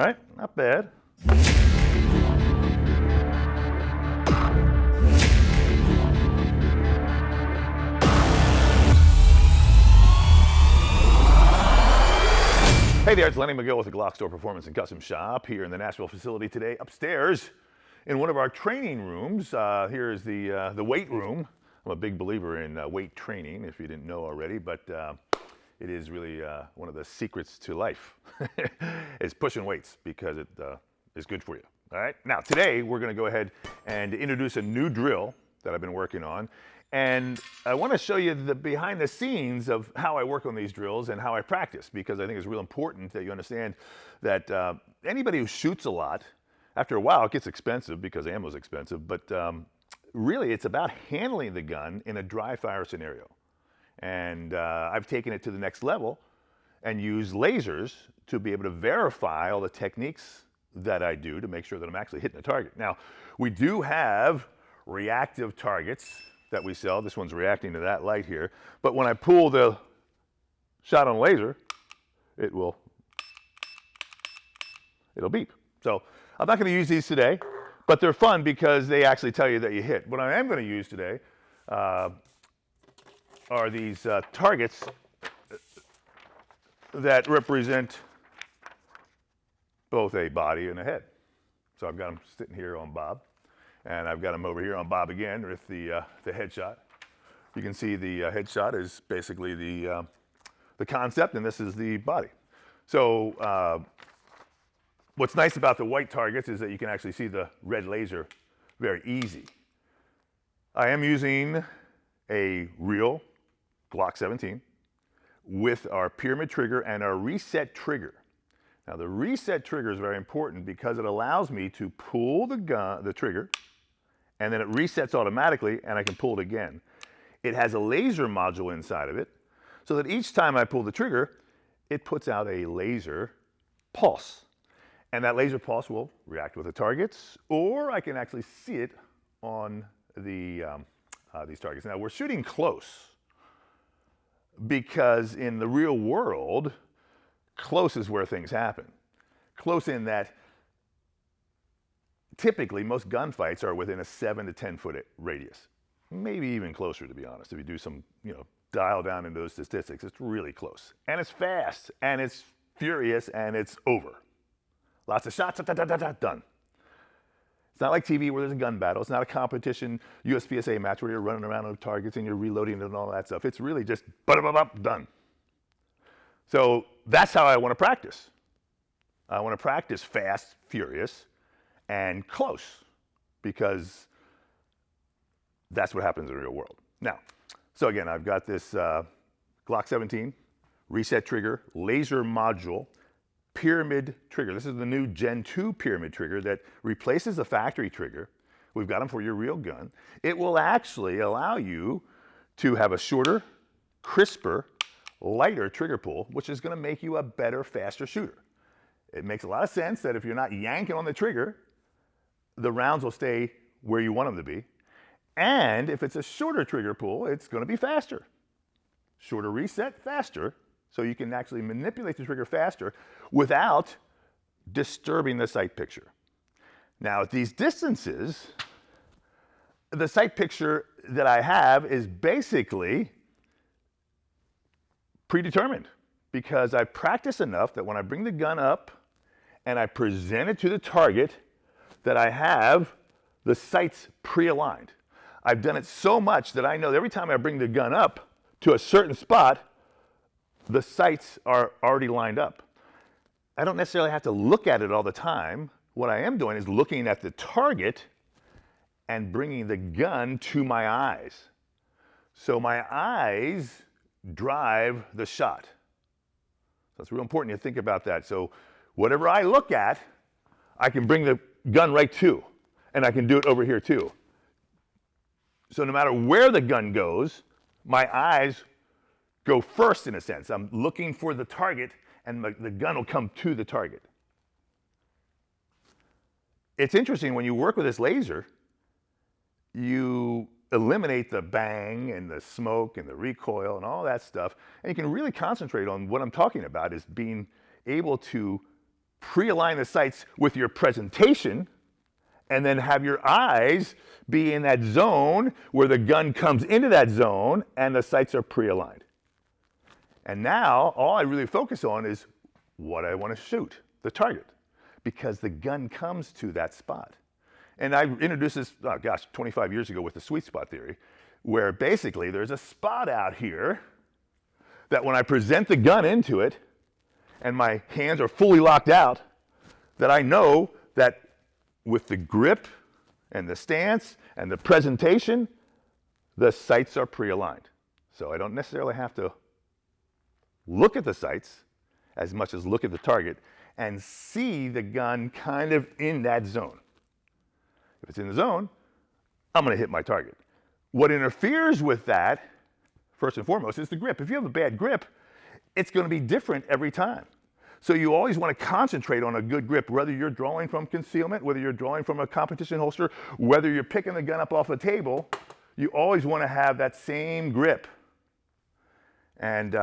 right, not bad. Hey there, it's Lenny Magill with the GlockStore Performance and Custom Shop here in the Nashville facility today. Upstairs in one of our training rooms, here is the weight room. I'm a big believer in weight training, if you didn't know already, but it is really one of the secrets to life is pushing weights because it is good for you. All right, now today we're going to go ahead and introduce a new drill that I've been working on. And I want to show you the behind the scenes of how I work on these drills and how I practice, because I think it's real important that you understand that anybody who shoots a lot, after a while it gets expensive because ammo is expensive, but really it's about handling the gun in a dry fire scenario. And I've taken it to the next level and used lasers to be able to verify all the techniques that I do to make sure that I'm actually hitting the target. Now, we do have reactive targets that we sell. This one's reacting to that light here. But when I pull the shot on laser, it'll beep. So I'm not going to use these today, but they're fun because they actually tell you that you hit. What I am going to use today are these targets that represent both a body and a head. So I've got them sitting here on Bob, and I've got them over here on Bob again with the headshot. You can see the headshot is basically the concept, and this is the body. So what's nice about the white targets is that you can actually see the red laser very easy. I am using a real Glock 17 with our pyramid trigger and our reset trigger. Now the reset trigger is very important because it allows me to pull the trigger, and then it resets automatically and I can pull it again. It has a laser module inside of it so that each time I pull the trigger, it puts out a laser pulse. And that laser pulse will react with the targets, or I can actually see it on these targets. Now we're shooting close because in the real world, close is where things happen. Close in that typically most gunfights are within a 7 to 10 foot radius. Maybe even closer, to be honest. If you do some, dial down into those statistics, it's really close. And it's fast, and it's furious, and it's over. Lots of shots, done. It's not like TV where there's a gun battle. It's not a competition USPSA match where you're running around on targets and you're reloading and all that stuff. It's really just done. So that's how I want to practice. I want to practice fast, furious, and close, because that's what happens in the real world. Now, so again, I've got this Glock 17, reset trigger, laser module, pyramid trigger. This is the new Gen 2 pyramid trigger that replaces the factory trigger. We've got them for your real gun. It will actually allow you to have a shorter, crisper, lighter trigger pull, which is going to make you a better, faster shooter. It makes a lot of sense that if you're not yanking on the trigger, the rounds will stay where you want them to be. And if it's a shorter trigger pull, it's going to be faster. Shorter reset, faster, so you can actually manipulate the trigger faster without disturbing the sight picture. Now, at these distances, the sight picture that I have is basically predetermined, because I practice enough that when I bring the gun up and I present it to the target, that I have the sights pre-aligned. I've done it so much that I know that every time I bring the gun up to a certain spot, the sights are already lined up. I don't necessarily have to look at it all the time. What I am doing is looking at the target and bringing the gun to my eyes. So my eyes drive the shot. So it's real important you think about that. So whatever I look at, I can bring the gun right to, and I can do it over here too. So no matter where the gun goes, my eyes go first, in a sense. I'm looking for the target, and the gun will come to the target. It's interesting, when you work with this laser, you eliminate the bang and the smoke and the recoil and all that stuff, and you can really concentrate on what I'm talking about, is being able to pre-align the sights with your presentation, and then have your eyes be in that zone where the gun comes into that zone and the sights are pre-aligned. And now all I really focus on is what I want to shoot, the target, because the gun comes to that spot. And I introduced this, 25 years ago with the sweet spot theory, where basically there's a spot out here that when I present the gun into it and my hands are fully locked out, that I know that with the grip and the stance and the presentation, the sights are pre-aligned. So I don't necessarily have to look at the sights as much as look at the target and see the gun kind of in that zone. If it's in the zone, I'm going to hit my target. What interferes with that, first and foremost, is the grip. If you have a bad grip, it's going to be different every time. So you always want to concentrate on a good grip, whether you're drawing from concealment, whether you're drawing from a competition holster, whether you're picking the gun up off a table, you always want to have that same grip. And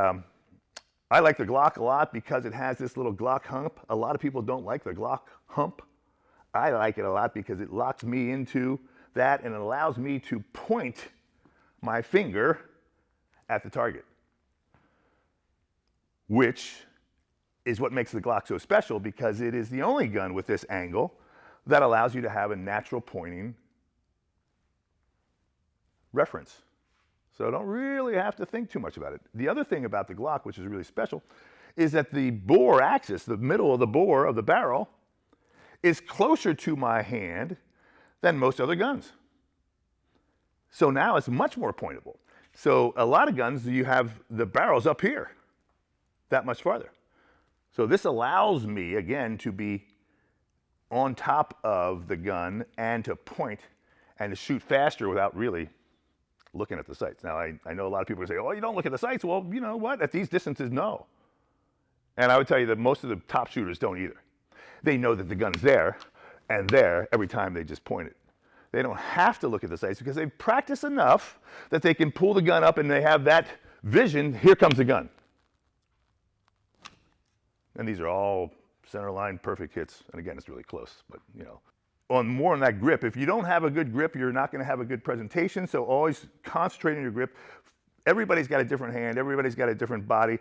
I like the Glock a lot because it has this little Glock hump. A lot of people don't like the Glock hump. I like it a lot because it locks me into that and it allows me to point my finger at the target, which is what makes the Glock so special, because it is the only gun with this angle that allows you to have a natural pointing reference. So don't really have to think too much about it. The other thing about the Glock, which is really special, is that the bore axis, the middle of the bore of the barrel, is closer to my hand than most other guns. So now it's much more pointable. So a lot of guns, you have the barrels up here, that much farther. So this allows me, again, to be on top of the gun and to point and to shoot faster without really looking at the sights. Now, I know a lot of people say, oh, you don't look at the sights. Well, you know what? At these distances, no. And I would tell you that most of the top shooters don't either. They know that the gun's there and there every time they just point it. They don't have to look at the sights because they've practiced enough that they can pull the gun up and they have that vision, here comes the gun. And these are all center line perfect hits. And again, it's really close, but you know. More on that grip, if you don't have a good grip, you're not going to have a good presentation, so always concentrate on your grip. Everybody's got a different hand, everybody's got a different body.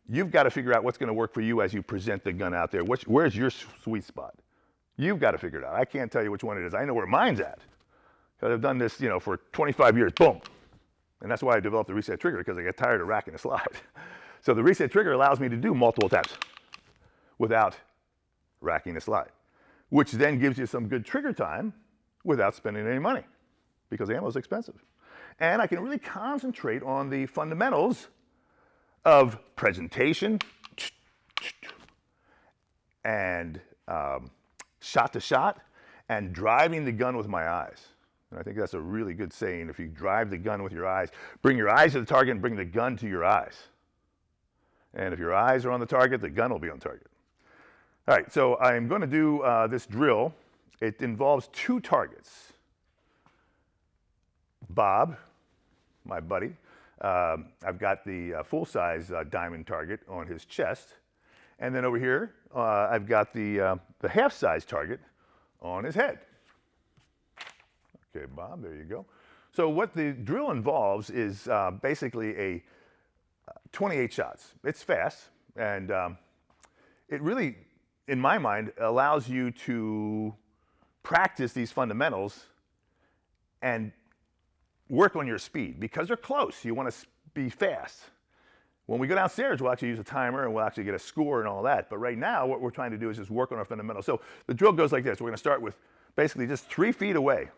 You've got to figure out what's going to work for you as you present the gun out there. Where's your sweet spot? You've got to figure it out. I can't tell you which one it is. I know where mine's at, because I've done this, for 25 years, boom. And that's why I developed the reset trigger, because I get tired of racking the slide. So the reset trigger allows me to do multiple taps without racking the slide, which then gives you some good trigger time without spending any money, because the ammo is expensive. And I can really concentrate on the fundamentals of presentation and shot to shot and driving the gun with my eyes. And I think that's a really good saying. If you drive the gun with your eyes, bring your eyes to the target and bring the gun to your eyes. And if your eyes are on the target, the gun will be on target. All right, so I'm going to do this drill. It involves two targets. Bob, my buddy, I've got the full-size diamond target on his chest. And then over here, I've got the half-size target on his head. Okay, Bob, there you go. So what the drill involves is basically a 28 shots. It's fast, and it really, in my mind, allows you to practice these fundamentals and work on your speed, because they're close. You want to be fast. When we go downstairs, we'll actually use a timer and we'll actually get a score and all that. But right now, what we're trying to do is just work on our fundamentals. So the drill goes like this. We're going to start with basically just 3 feet away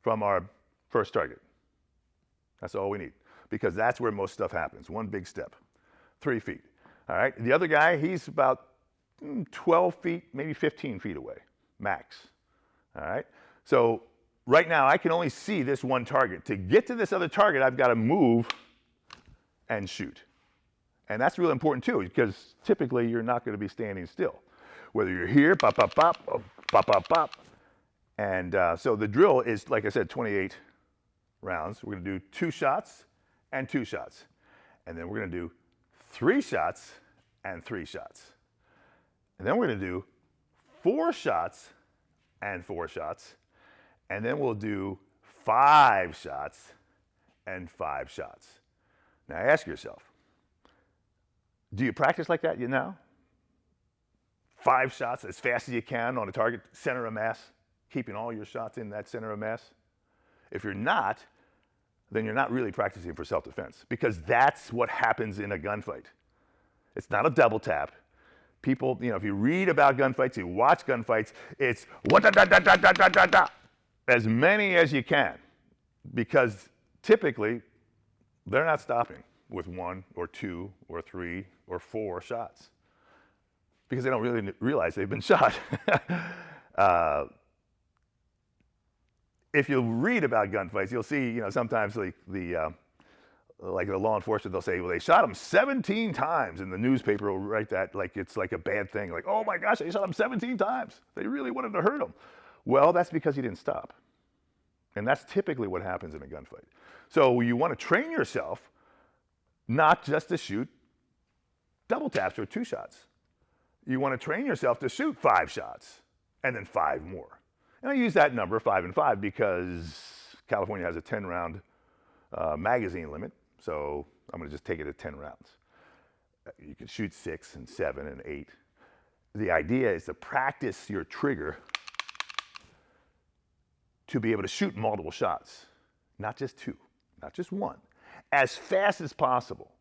from our first target. That's all we need, because that's where most stuff happens. One big step, 3 feet. All right. The other guy, he's about 12 feet, maybe 15 feet away, max. All right. So right now, I can only see this one target. To get to this other target, I've got to move and shoot. And that's really important too, because typically you're not going to be standing still. Whether you're here, pop, pop, pop, pop, pop, pop. And so the drill is, like I said, 28 rounds. We're going to do 2 shots and 2 shots. And then we're going to do 3 shots and 3 shots. And then we're going to do 4 shots and 4 shots. And then we'll do 5 shots and 5 shots. Now ask yourself, do you practice like that now? 5 shots as fast as you can on a target center of mass, keeping all your shots in that center of mass? If you're not, then you're not really practicing for self-defense, because that's what happens in a gunfight. It's not a double tap. People, if you read about gunfights, you watch gunfights, it's da-da-da-da-da-da-da-da, as many as you can, because typically they're not stopping with 1 or 2 or 3 or 4 shots, because they don't really realize they've been shot. If you read about gunfights, you'll see, sometimes like the law enforcement, they'll say, well, they shot him 17 times, and the newspaper will write that like it's like a bad thing, like, oh my gosh, they shot him 17 times. They really wanted to hurt him. Well, that's because he didn't stop. And that's typically what happens in a gunfight. So you want to train yourself not just to shoot double taps or 2 shots. You want to train yourself to shoot 5 shots and then 5 more. And I use that number, 5 and 5, because California has a 10-round magazine limit. So I'm going to just take it at 10 rounds. You can shoot 6 and 7 and 8. The idea is to practice your trigger to be able to shoot multiple shots, not just 2, not just 1, as fast as possible,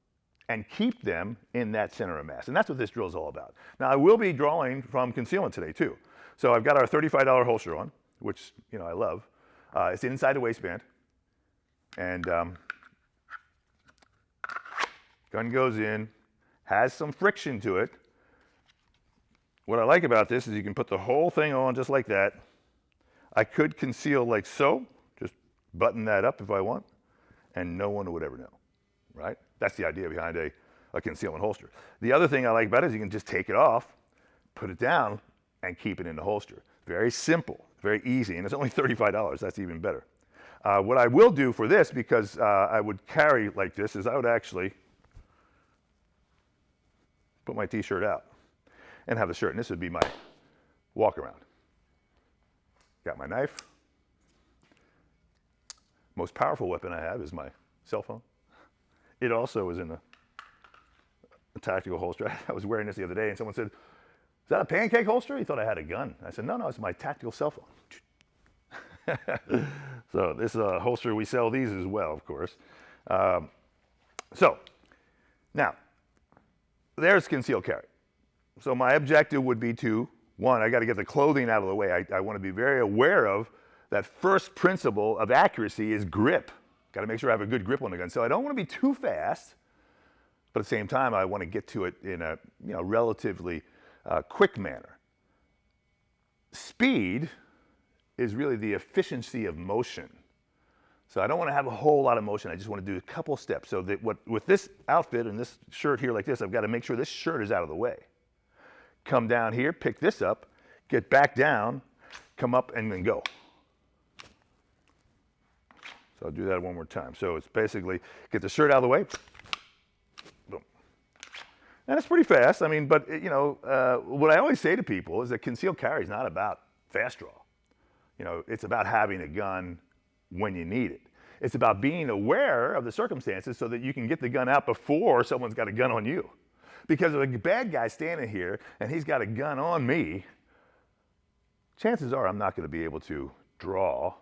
and keep them in that center of mass. And that's what this drill is all about. Now, I will be drawing from concealment today, too. So I've got our $35 holster on, which, I love. It's inside the waistband. And gun goes in, has some friction to it. What I like about this is you can put the whole thing on just like that. I could conceal like so, just button that up if I want, and no one would ever know, right? That's the idea behind a concealment holster. The other thing I like about it is you can just take it off, put it down, and keep it in the holster. Very simple, very easy, and it's only $35. That's even better. What I will do for this, because I would carry like this, is I would actually put my t-shirt out and have the shirt, and this would be my walk around. Got my knife. Most powerful weapon I have is my cell phone. It also is in a tactical holster. I was wearing this the other day, and someone said, is that a pancake holster? He thought I had a gun. I said, no, it's my tactical cell phone. So this is a holster. We sell these as well, of course. So now, there's concealed carry. So my objective would be to, 1, I got to get the clothing out of the way. I want to be very aware of that first principle of accuracy is grip. Got to make sure I have a good grip on the gun. So I don't want to be too fast, but at the same time, I want to get to it in a relatively quick manner. Speed is really the efficiency of motion. So I don't want to have a whole lot of motion. I just want to do a couple steps. So that with this outfit and this shirt here like this, I've got to make sure this shirt is out of the way. Come down here, pick this up, get back down, come up, and then go. So I'll do that one more time. So it's basically get the shirt out of the way, boom. And it's pretty fast. I mean, but what I always say to people is that concealed carry is not about fast draw. It's about having a gun when you need it. It's about being aware of the circumstances so that you can get the gun out before someone's got a gun on you. Because if a bad guy's standing here and he's got a gun on me, chances are I'm not going to be able to draw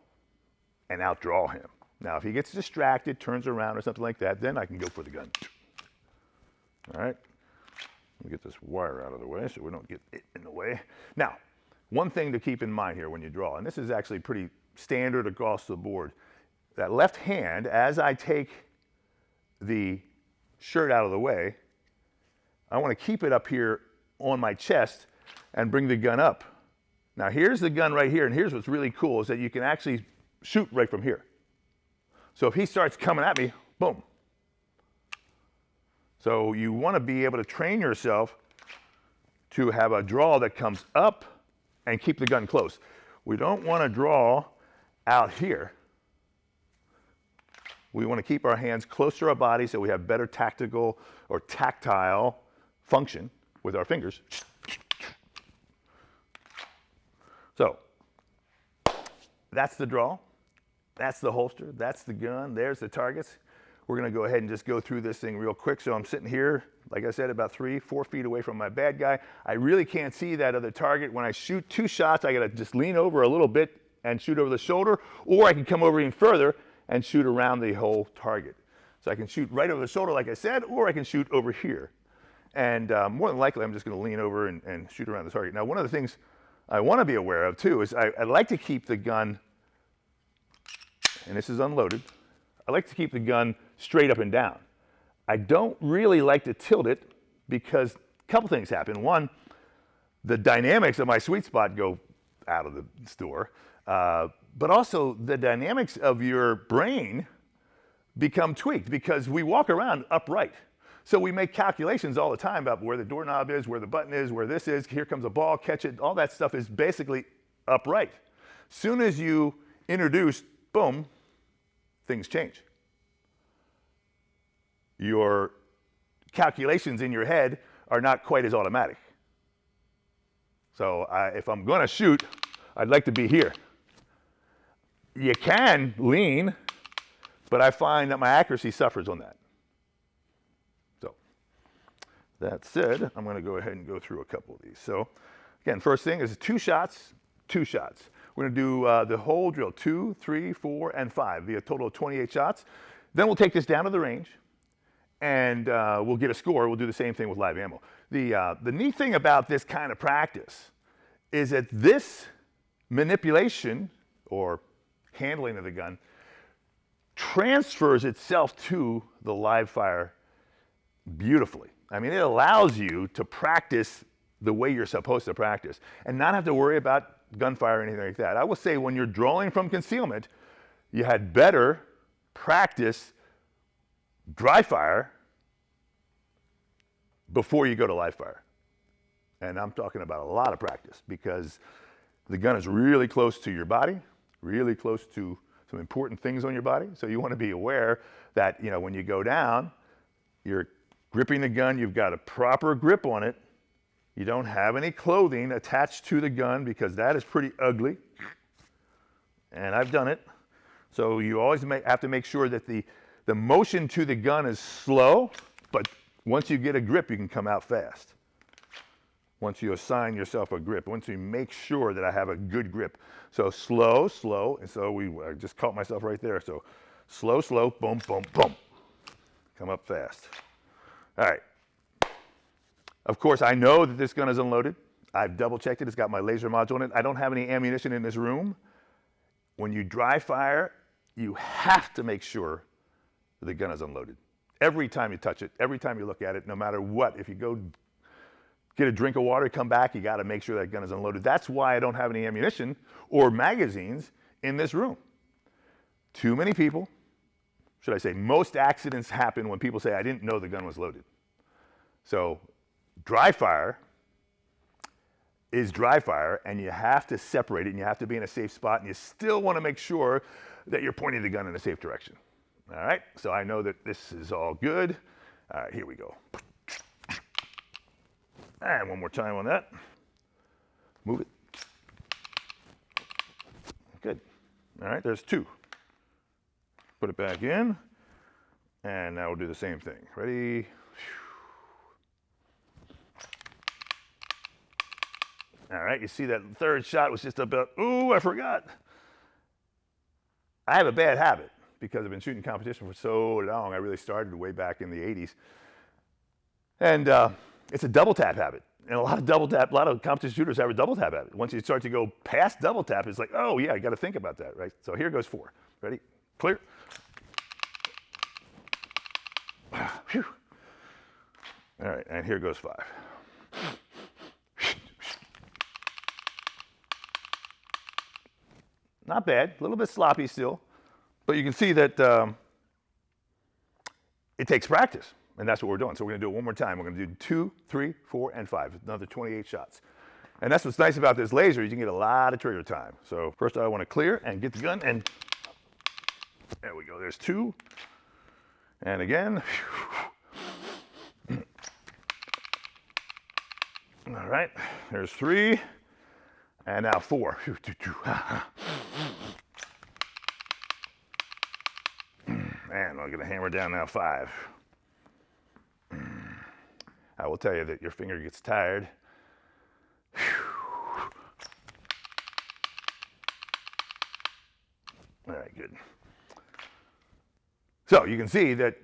and outdraw him. Now, if he gets distracted, turns around or something like that, then I can go for the gun. All right? Let me get this wire out of the way so we don't get it in the way. Now, one thing to keep in mind here when you draw, and this is actually pretty standard across the board, that left hand, as I take the shirt out of the way, I want to keep it up here on my chest and bring the gun up. Now here's the gun right here, and here's what's really cool is that you can actually shoot right from here. So if he starts coming at me, boom. So you want to be able to train yourself to have a draw that comes up and keep the gun close. We don't want to draw out here. We want to keep our hands close to our body so we have better tactical or tactile function with our fingers. So that's the draw. That's the holster. That's the gun. There's the targets. We're going to go ahead and just go through this thing real quick. So I'm sitting here, like I said, about 3-4 feet away from my bad guy. I really can't see that other target. When I shoot 2 shots, I got to just lean over a little bit and shoot over the shoulder, or I can come over even further and shoot around the whole target. So I can shoot right over the shoulder, like I said, or I can shoot over here. And more than likely, I'm just going to lean over and shoot around the target. Now, one of the things I want to be aware of, too, is I like to keep the gun, and this is unloaded, I like to keep the gun straight up and down. I don't really like to tilt it because a couple things happen. One, the dynamics of my sweet spot go out of the store, but also the dynamics of your brain become tweaked because we walk around upright. So we make calculations all the time about where the doorknob is, where the button is, where this is, here comes a ball, catch it, all that stuff is basically upright. Soon as you introduce, boom, things change. Your calculations in your head are not quite as automatic. So if I'm going to shoot, I'd like to be here. You can lean, but I find that my accuracy suffers on that. So that said, I'm going to go ahead and go through a couple of these. So again, first thing is 2 shots, 2 shots. We're going to do the whole drill, 2, 3, 4, and 5, be a total of 28 shots. Then we'll take this down to the range, and we'll get a score. We'll do the same thing with live ammo. The neat thing about this kind of practice is that this manipulation or handling of the gun transfers itself to the live fire beautifully. I mean, it allows you to practice the way you're supposed to practice and not have to worry about gunfire or anything like that. I will say when you're drawing from concealment, you had better practice dry fire before you go to live fire. And I'm talking about a lot of practice because the gun is really close to your body, really close to some important things on your body. So you want to be aware that, when you go down, you're gripping the gun, you've got a proper grip on it. You don't have any clothing attached to the gun because that is pretty ugly. And I've done it. So you always have to make sure that the motion to the gun is slow, but once you get a grip, you can come out fast. Once you assign yourself a grip, once you make sure that I have a good grip. So slow, slow, and so I just caught myself right there. So slow, slow, boom, boom, boom. Come up fast. All right. Of course, I know that this gun is unloaded. I've double checked it. It's got my laser module in it. I don't have any ammunition in this room. When you dry fire, you have to make sure the gun is unloaded. Every time you touch it, every time you look at it, no matter what, if you go get a drink of water, come back, you got to make sure that gun is unloaded. That's why I don't have any ammunition or magazines in this room. Too many people, should I say, most accidents happen when people say, I didn't know the gun was loaded. So dry fire is dry fire, and you have to separate it, and you have to be in a safe spot, and you still want to make sure that you're pointing the gun in a safe direction. All right, so I know that this is all good. All right, here we go. And one more time on that. Move it. Good. All right, there's 2. Put it back in, and now we'll do the same thing. Ready? All right, you see that third shot was just about, ooh, I forgot. I have a bad habit because I've been shooting competition for so long. I really started way back in the 80s. And it's a double tap habit. And a lot of competition shooters have a double tap habit. Once you start to go past double tap, it's like, oh yeah, I got to think about that, right? So here goes 4. Ready? Clear. Whew. All right, and here goes 5. Not bad, a little bit sloppy still, but you can see that it takes practice, and that's what we're doing. So we're gonna do it one more time. We're gonna do 2, 3, 4, and 5, another 28 shots. And that's what's nice about this laser, is you can get a lot of trigger time. So first I wanna clear and get the gun, and there we go, there's 2. And again. All right, there's 3. And now 4. And I'm gonna hammer down now 5. I will tell you that your finger gets tired. All right, good. So you can see that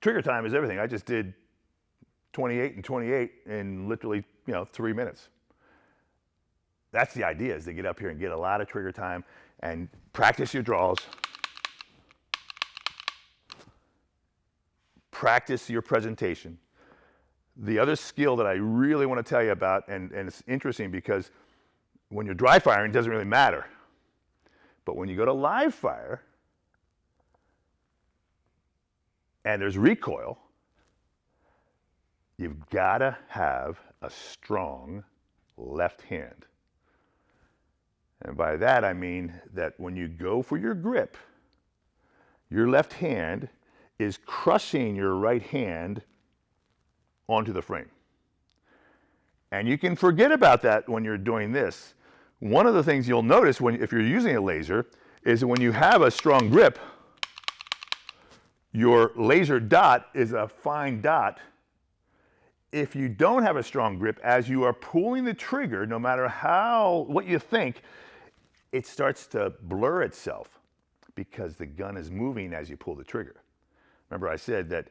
trigger time is everything. I just did 28 and 28 in literally, 3 minutes. That's the idea, is to get up here and get a lot of trigger time and practice your draws. Practice your presentation. The other skill that I really want to tell you about, and it's interesting because when you're dry firing, it doesn't really matter. But when you go to live fire, and there's recoil, you've got to have a strong left hand. And by that I mean that when you go for your grip, your left hand is crushing your right hand onto the frame. And you can forget about that when you're doing this. One of the things you'll notice if you're using a laser is that when you have a strong grip, your laser dot is a fine dot. If you don't have a strong grip, as you are pulling the trigger, no matter what you think, it starts to blur itself because the gun is moving as you pull the trigger. Remember I said that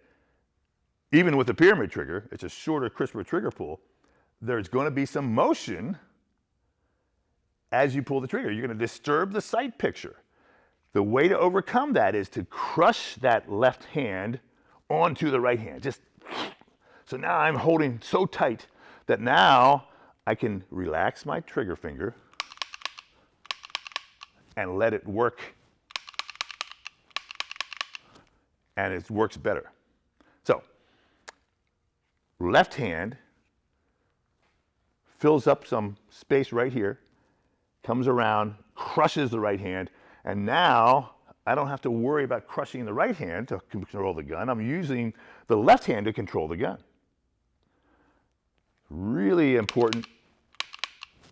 even with the pyramid trigger, it's a shorter, crisper trigger pull, there's going to be some motion as you pull the trigger. You're going to disturb the sight picture. The way to overcome that is to crush that left hand onto the right hand. So now I'm holding so tight that now I can relax my trigger finger and let it work. And it works better. So, left hand fills up some space right here, comes around, crushes the right hand, and now I don't have to worry about crushing the right hand to control the gun. I'm using the left hand to control the gun. Really important,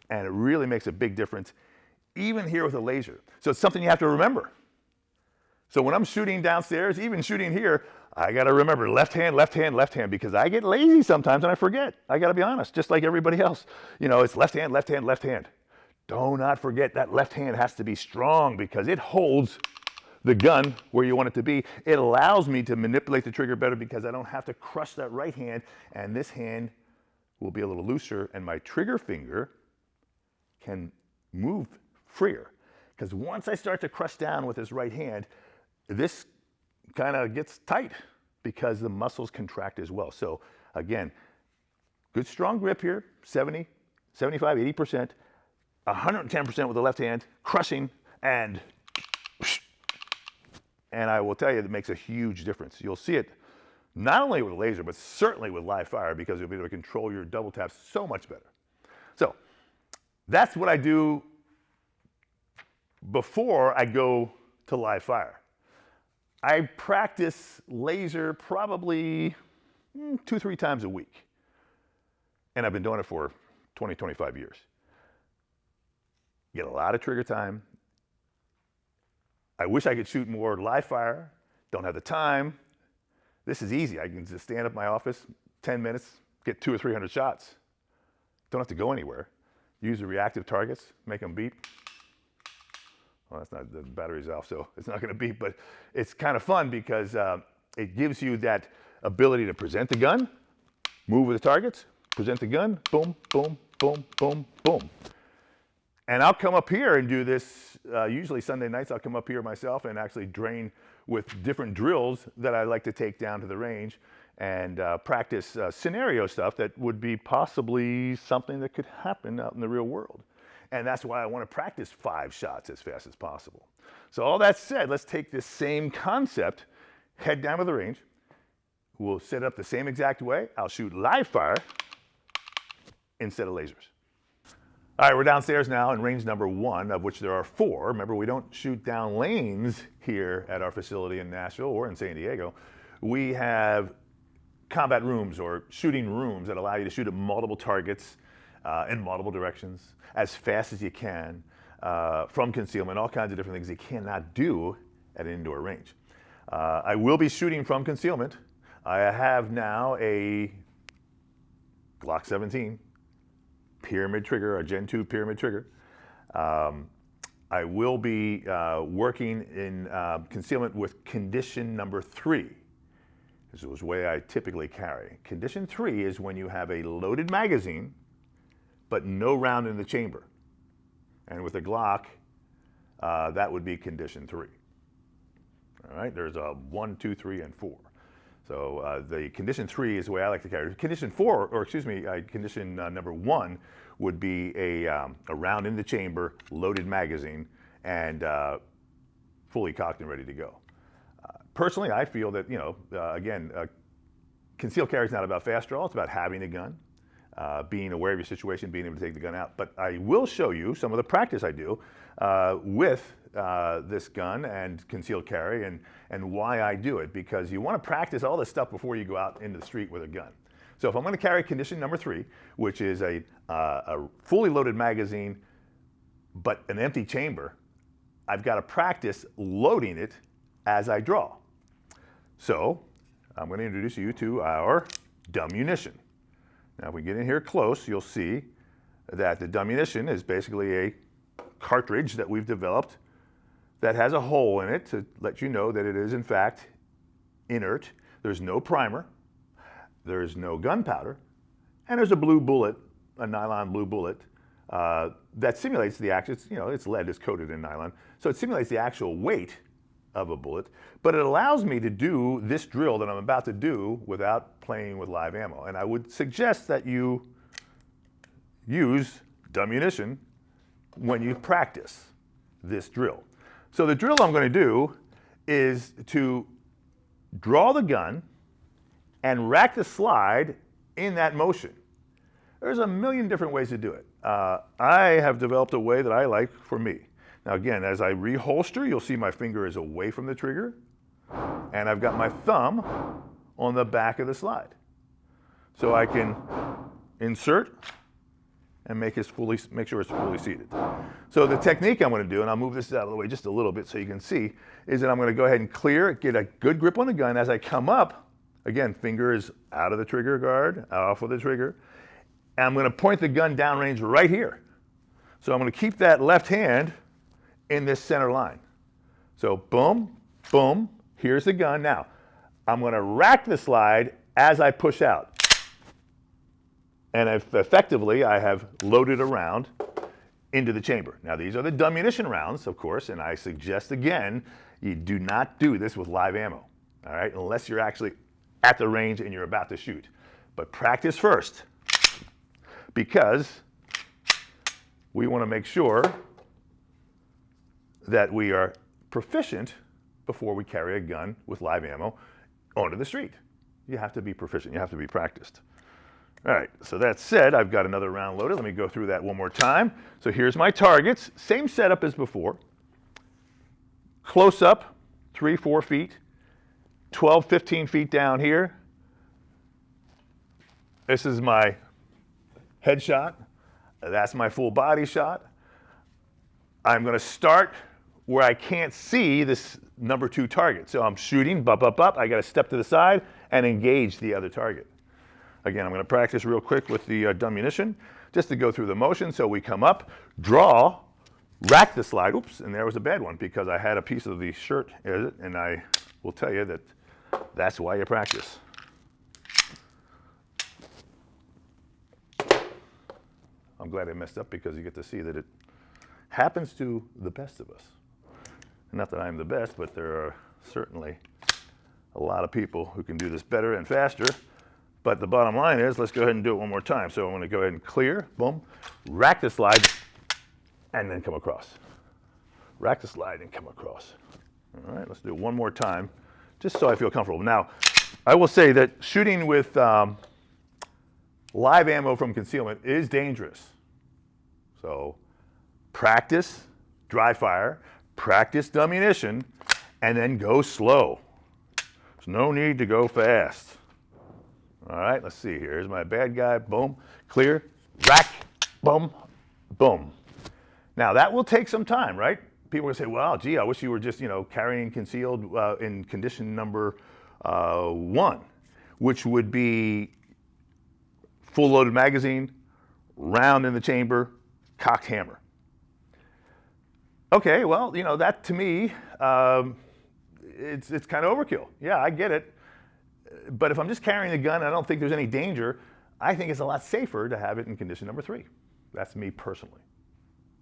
and it really makes a big difference, even here with a laser. So it's something you have to remember. So when I'm shooting downstairs, even shooting here, I got to remember left hand, left hand, left hand, because I get lazy sometimes and I forget. I got to be honest, just like everybody else. It's left hand, left hand, left hand. Do not forget that left hand has to be strong because it holds the gun where you want it to be. It allows me to manipulate the trigger better because I don't have to crush that right hand, and this hand will be a little looser, and my trigger finger can move freer. Because once I start to crush down with this right hand, this kind of gets tight because the muscles contract as well. So again, good strong grip here, 70, 75, 80%, 110% with the left hand, crushing, and I will tell you, it makes a huge difference. You'll see it not only with a laser, but certainly with live fire, because you'll be able to control your double taps so much better. So that's what I do before I go to live fire. I practice laser probably 2-3 times a week. And I've been doing it for 20, 25 years. Get a lot of trigger time. I wish I could shoot more live fire. Don't have the time. This is easy. I can just stand up in my office, 10 minutes, get 200 or 300 shots. Don't have to go anywhere. Use the reactive targets, make them beep. Well, that's not, the battery's off, so it's not going to beep, but it's kind of fun because it gives you that ability to present the gun, move with the targets, present the gun, boom, boom, boom, boom, boom. And I'll come up here and do this, usually Sunday nights I'll come up here myself and actually drain with different drills that I like to take down to the range and practice scenario stuff that would be possibly something that could happen out in the real world. And that's why I want to practice 5 shots as fast as possible. So all that said, let's take this same concept, head down to the range. We'll set it up the same exact way. I'll shoot live fire instead of lasers. All right, we're downstairs now in range number 1, of which there are 4. Remember, we don't shoot down lanes here at our facility in Nashville or in San Diego. We have combat rooms or shooting rooms that allow you to shoot at multiple targets. in multiple directions, as fast as you can, from concealment, all kinds of different things you cannot do at an indoor range. I will be shooting from concealment. I have now a Glock 17 pyramid trigger, a Gen 2 pyramid trigger. I will be working in concealment with condition number 3. This is the way I typically carry. Condition 3 is when you have a loaded magazine, but no round in the chamber. And with a Glock, that would be condition 3. All right, there's a 1, 2, 3, and 4. So the condition 3 is the way I like to carry it. Condition 4, or excuse me, condition number 1 would be a round in the chamber, loaded magazine, and fully cocked and ready to go. Personally, I feel that, again, concealed carry is not about fast draw. It's about having a gun, being aware of your situation, being able to take the gun out. But I will show you some of the practice I do with this gun and concealed carry and why I do it, because you want to practice all this stuff before you go out into the street with a gun. So if I'm going to carry condition number 3, which is a fully loaded magazine but an empty chamber, I've got to practice loading it as I draw. So I'm going to introduce you to our dummunition. Now if we get in here close, you'll see that the dummunition is basically a cartridge that we've developed that has a hole in it to let you know that it is in fact inert. There's no primer, there's no gunpowder, and there's a blue bullet, a nylon blue bullet that simulates the actual, it's lead, it's coated in nylon, so it simulates the actual weight of a bullet, but it allows me to do this drill that I'm about to do without playing with live ammo. And I would suggest that you use dummunition when you practice this drill. So the drill I'm going to do is to draw the gun and rack the slide in that motion. There's a million different ways to do it. I have developed a way that I like for me. Now again, as I reholster, you'll see my finger is away from the trigger, and I've got my thumb on the back of the slide. So I can insert and make sure it's fully seated. So the technique I'm going to do, and I'll move this out of the way just a little bit so you can see, is that I'm going to go ahead and clear, get a good grip on the gun. As I come up, again, finger is out of the trigger guard, off of the trigger, and I'm going to point the gun downrange right here. So I'm going to keep that left hand in this center line. So boom, boom, here's the gun. Now, I'm going to rack the slide as I push out. And effectively, I have loaded a round into the chamber. Now, these are the dummunition rounds, of course, and I suggest again, you do not do this with live ammo, all right, unless you're actually at the range and you're about to shoot. But practice first, because we want to make sure that we are proficient before we carry a gun with live ammo onto the street. You have to be proficient, you have to be practiced. All right, so that said, I've got another round loaded. Let me go through that one more time. So here's my targets, same setup as before. Close up, 3, 4 feet, 12, 15 feet down here. This is my headshot. That's my full body shot. I'm going to start where I can't see this number 2 target. So I'm shooting, up. I got to step to the side and engage the other target. Again, I'm going to practice real quick with the dummunition, just to go through the motion. So we come up, draw, rack the slide. Oops, and there was a bad one because I had a piece of the shirt in it, and I will tell you that that's why you practice. I'm glad I messed up because you get to see that it happens to the best of us. Not that I'm the best, but there are certainly a lot of people who can do this better and faster. But the bottom line is, let's go ahead and do it one more time. So I'm going to go ahead and clear, boom, rack the slide, and then come across. Rack the slide and come across. All right, let's do it one more time, just so I feel comfortable. Now, I will say that shooting with live ammo from concealment is dangerous. So practice dry fire, practice dummunition, and then go slow. There's no need to go fast. All right, let's see here. Here's my bad guy. Boom, clear, rack, boom, boom. Now that will take some time, right? People will say, well, gee, I wish you were just, carrying concealed in condition number 1, which would be full loaded magazine, round in the chamber, cocked hammer. Okay, well, that to me, it's kind of overkill. Yeah, I get it. But if I'm just carrying the gun, I don't think there's any danger. I think it's a lot safer to have it in condition number 3. That's me personally.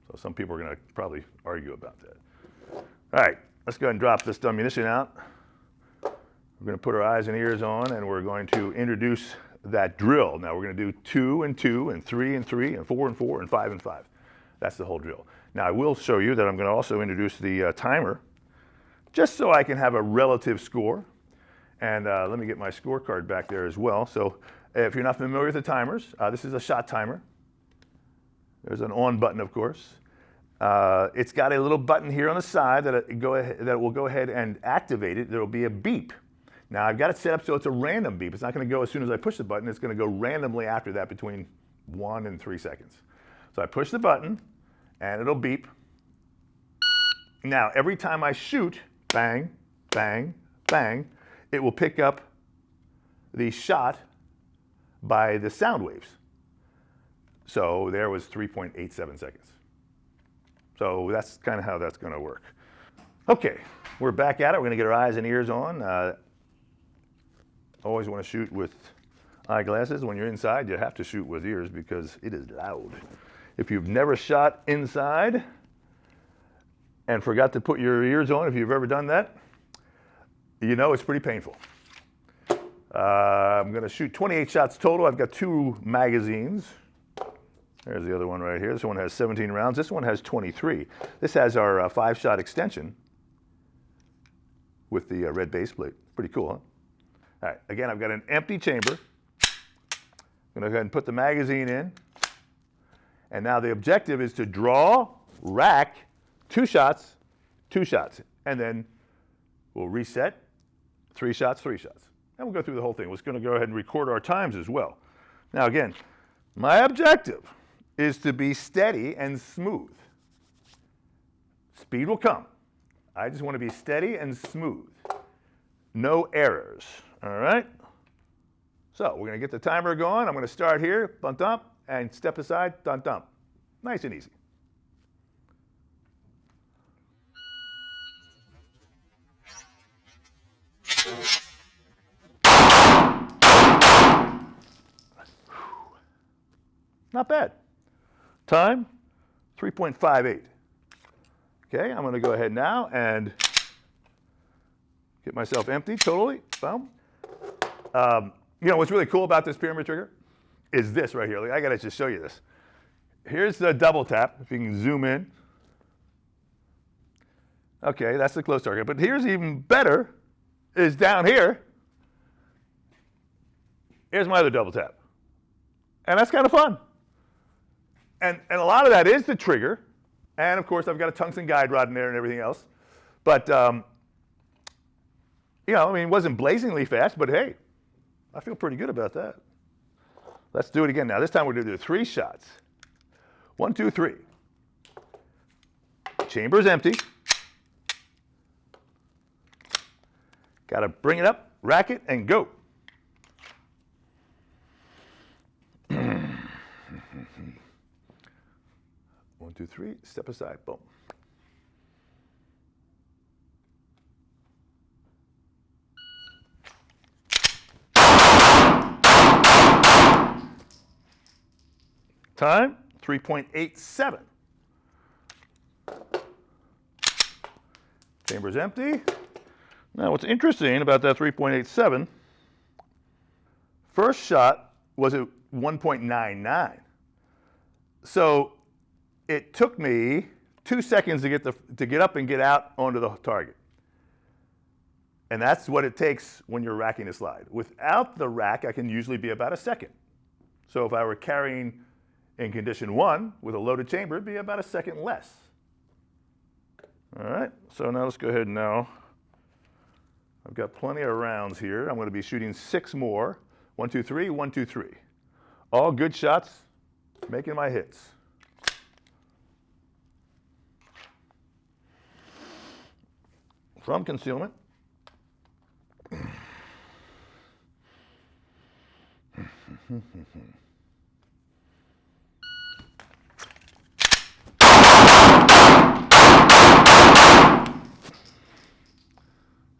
So some people are going to probably argue about that. All right, let's go ahead and drop this ammunition out. We're going to put our eyes and ears on, and we're going to introduce that drill. Now we're going to do 2 and 2, and 3 and 3, and 4 and 4, and 5 and 5. That's the whole drill. Now I will show you that I'm going to also introduce the timer, just so I can have a relative score. And let me get my scorecard back there as well. So if you're not familiar with the timers, this is a shot timer. There's an on button, of course. It's got a little button here on the side that will go ahead and activate it. There will be a beep. Now I've got it set up so it's a random beep. It's not going to go as soon as I push the button. It's going to go randomly after that between 1 and 3 seconds. So I push the button and it'll beep. Now every time I shoot, bang, bang, bang, it will pick up the shot by the sound waves. So there was 3.87 seconds. So that's kind of how that's going to work. Okay, we're back at it. We're going to get our eyes and ears on. Always want to shoot with eyeglasses. When you're inside, you have to shoot with ears because it is loud. If you've never shot inside and forgot to put your ears on, if you've ever done that, it's pretty painful. I'm going to shoot 28 shots total. I've got 2 magazines. There's the other one right here. This one has 17 rounds. This one has 23. This has our 5-shot extension with the red base plate. Pretty cool, huh? All right, again, I've got an empty chamber. I'm going to go ahead and put the magazine in. And now the objective is to draw, rack, 2 shots, 2 shots. And then we'll reset, 3 shots, 3 shots. And we'll go through the whole thing. We're just going to go ahead and record our times as well. Now again, my objective is to be steady and smooth. Speed will come. I just want to be steady and smooth. No errors, all right? So we're going to get the timer going. I'm going to start here, bump, dump, and step aside, dump, dump. Nice and easy. Not bad. Time, 3.58. Okay, I'm going to go ahead now and get myself empty totally. Boom. What's really cool about this pyramid trigger is this right here. I got to just show you this. Here's the double tap, if you can zoom in. Okay, that's the close target. But here's even better, is down here. Here's my other double tap. And that's kind of fun. And a lot of that is the trigger. And of course, I've got a tungsten guide rod in there and everything else. But, it wasn't blazingly fast, but hey, I feel pretty good about that. Let's do it again now. This time we're going to do 3 shots. 1, 2, 3. Chamber's empty. Got to bring it up, rack it, and go. 1, 2, 3, step aside, boom. Time, 3.87. Chamber's empty. Now what's interesting about that 3.87, first shot was at 1.99. So it took me 2 seconds to get up and get out onto the target. And that's what it takes when you're racking a slide. Without the rack, I can usually be about a second. So if I were carrying in condition 1 with a loaded chamber, it'd be about a second less. All right, so now let's go ahead and now. I've got plenty of rounds here. I'm going to be shooting 6 more. 1, 2, 3, 1, 2, 3. All good shots, making my hits. from concealment.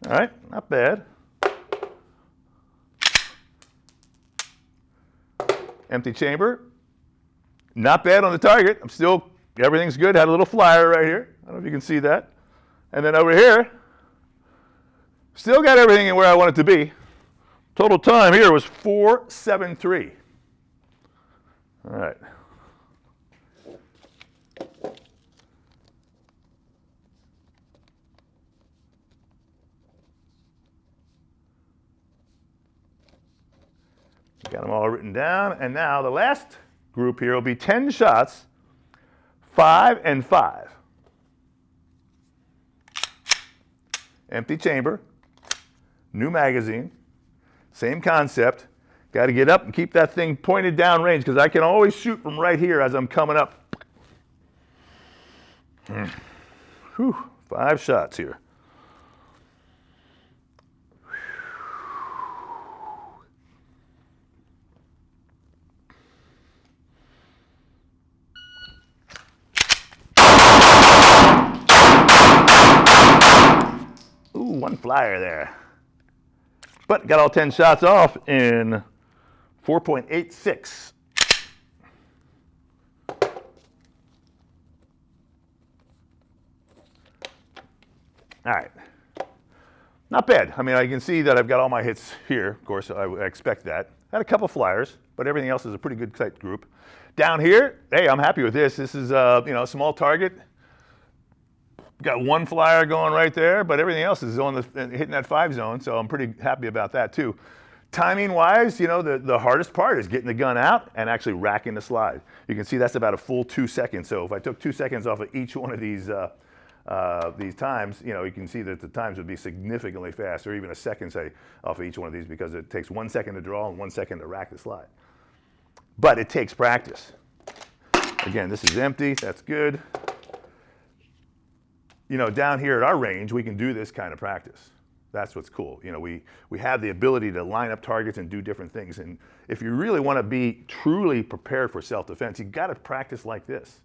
All right, not bad. Empty chamber. Not bad on the target. Everything's good. Had a little flyer right here. I don't know if you can see that. And then over here, still got everything in where I want it to be. Total time here was 4.73. All right. Got them all written down. And now the last group here will be 10 shots, 5 and 5. Empty chamber, new magazine, same concept. Got to get up and keep that thing pointed down range because I can always shoot from right here as I'm coming up. Whew, 5 shots here. One flyer there. But got all 10 shots off in 4.86. All right. Not bad. I mean, I can see that I've got all my hits here. Of course, I expect that. Had a couple flyers, but everything else is a pretty good type group. Down here, hey, I'm happy with this. This is a small target. Got one flyer going right there, but everything else is hitting that 5 zone, so I'm pretty happy about that too. Timing-wise, the hardest part is getting the gun out and actually racking the slide. You can see that's about a full 2 seconds. So if I took 2 seconds off of each one of these times, you can see that the times would be significantly faster, or even a second, say, off of each one of these because it takes 1 second to draw and 1 second to rack the slide. But it takes practice. Again, this is empty. That's good. Down here at our range, we can do this kind of practice. That's what's cool. We have the ability to line up targets and do different things. And if you really want to be truly prepared for self-defense, you've got to practice like this.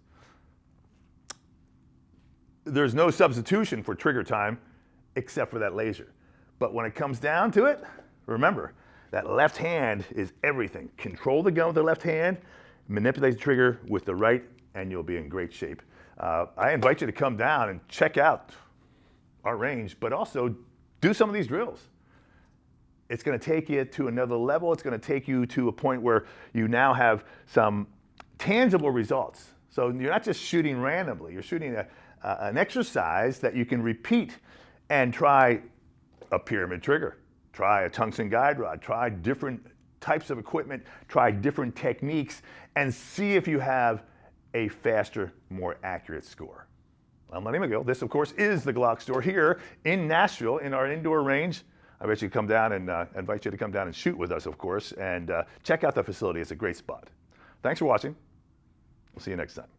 There's no substitution for trigger time except for that laser. But when it comes down to it, remember, that left hand is everything. Control the gun with the left hand, manipulate the trigger with the right, and you'll be in great shape. I invite you to come down and check out our range, but also do some of these drills. It's going to take you to another level. It's going to take you to a point where you now have some tangible results. So you're not just shooting randomly. You're shooting an exercise that you can repeat and try a pyramid trigger, try a tungsten guide rod, try different types of equipment, try different techniques, and see if you have a faster, more accurate score. I'm Lenny Magill. This, of course, is the GlockStore here in Nashville in our indoor range. I bet you come down and invite you to come down and shoot with us, of course, and check out the facility. It's a great spot. Thanks for watching. We'll see you next time.